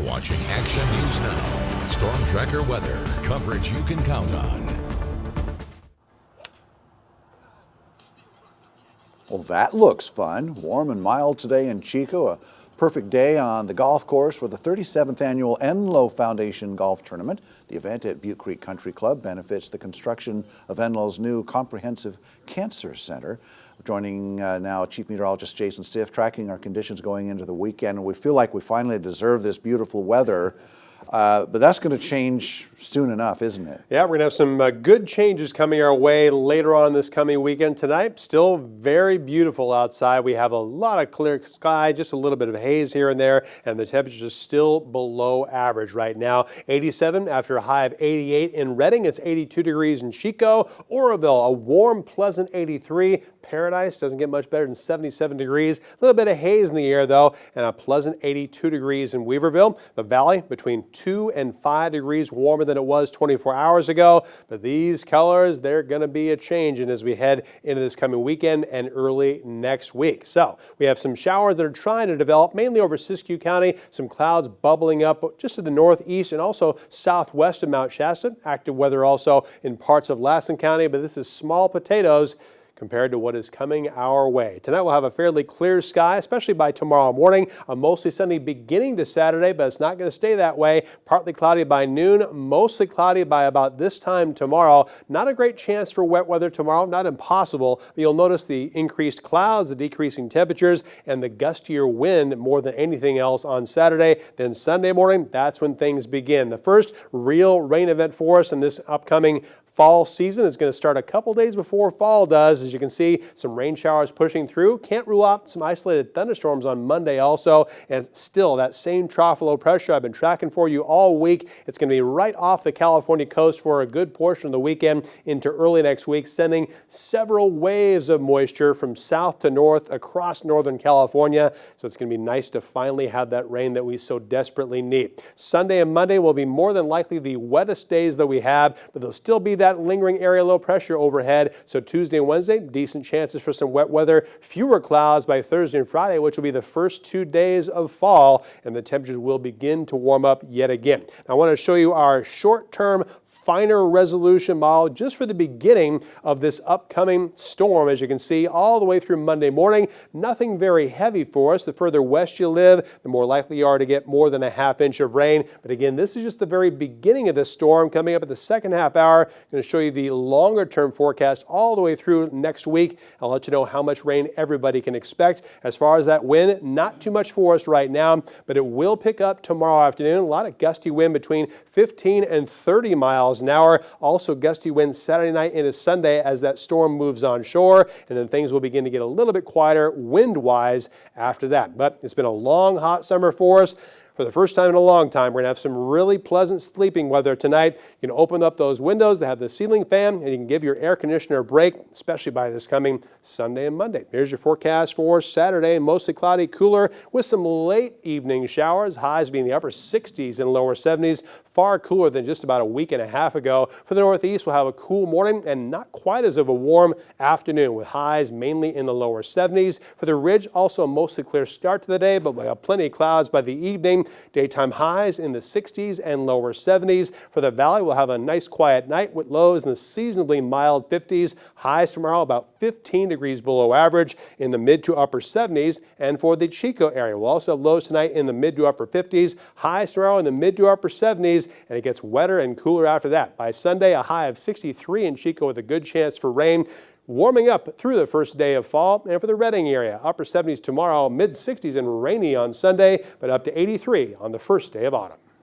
watching Action News Now. Storm Tracker weather. Coverage you can count on. Well, that looks fun. Warm and mild today in Chico. A perfect day on the golf course for the 37th annual Enlow Foundation Golf Tournament. The event at Butte Creek Country Club benefits the construction of Enlow's new comprehensive cancer center. Joining now Chief Meteorologist Jason Stiff, tracking our conditions going into the weekend. We feel like we finally deserve this beautiful weather. But that's going to change soon enough, isn't it? Yeah, we're going to have some good changes coming our way later on this coming weekend. Tonight, still very beautiful outside. We have a lot of clear sky, just a little bit of haze here and there, and the temperatures are still below average right now. 87 after a high of 88 in Redding. It's 82 degrees in Chico. Oroville, a warm, pleasant 83. Paradise doesn't get much better than 77 degrees. A little bit of haze in the air, though, and a pleasant 82 degrees in Weaverville. The Valley between 2 and 5 degrees warmer than it was 24 hours ago. But these colors, they're going to be a change as we head into this coming weekend and early next week. So we have some showers that are trying to develop, mainly over Siskiyou County. Some clouds bubbling up just to the northeast and also southwest of Mount Shasta. Active weather also in parts of Lassen County, but this is small potatoes compared to what is coming our way. Tonight we'll have a fairly clear sky, especially by tomorrow morning. A mostly sunny beginning to Saturday, but it's not going to stay that way. Partly cloudy by noon, mostly cloudy by about this time tomorrow. Not a great chance for wet weather tomorrow, not impossible. But you'll notice the increased clouds, the decreasing temperatures, and the gustier wind more than anything else on Saturday. Then Sunday morning, that's when things begin. The first real rain event for us in this upcoming fall season is going to start a couple days before fall does. As you can see, some rain showers pushing through. Can't rule out some isolated thunderstorms on Monday also. And still, that same trough low pressure I've been tracking for you all week. It's going to be right off the California coast for a good portion of the weekend into early next week, sending several waves of moisture from south to north across Northern California. So it's going to be nice to finally have that rain that we so desperately need. Sunday and Monday will be more than likely the wettest days that we have, but there'll still be that lingering area low pressure overhead. So Tuesday and Wednesday, decent chances for some wet weather. Fewer clouds by Thursday and Friday, which will be the first 2 days of fall, and the temperatures will begin to warm up yet again. Now, I want to show you our short-term finer resolution model just for the beginning of this upcoming storm. As you can see, all the way through Monday morning, nothing very heavy for us. The further west you live, the more likely you are to get more than a half-inch of rain. But again, this is just the very beginning of this storm. Coming up at the second half hour, I'm going to show you the longer-term forecast all the way through next week. I'll let you know how much rain everybody can expect. As far as that wind, not too much for us right now, but it will pick up tomorrow afternoon. A lot of gusty wind between 15 and 30 miles an hour. Also gusty winds Saturday night into Sunday as that storm moves on shore, and then things will begin to get a little bit quieter wind-wise after that. But it's been a long, hot summer for us. For the first time in a long time, we're going to have some really pleasant sleeping weather tonight. You can open up those windows that have the ceiling fan, and you can give your air conditioner a break, especially by this coming Sunday and Monday. Here's your forecast for Saturday. Mostly cloudy, cooler with some late evening showers. Highs being the upper 60s and lower 70s. Far cooler than just about a week and a half ago. For the northeast, we'll have a cool morning and not quite as of a warm afternoon with highs mainly in the lower 70s. For the ridge, also a mostly clear start to the day, but we'll have plenty of clouds by the evening. Daytime highs in the 60s and lower 70s. For the valley, we'll have a nice quiet night with lows in the seasonably mild 50s. Highs tomorrow about 15 degrees below average in the mid to upper 70s. And for the Chico area, we'll also have lows tonight in the mid to upper 50s. Highs tomorrow in the mid to upper 70s, and it gets wetter and cooler after that. By Sunday, a high of 63 in Chico with a good chance for rain. Warming up through the first day of fall. And for the Redding area, upper 70s tomorrow, mid 60s and rainy on Sunday, but up to 83 on the first day of autumn.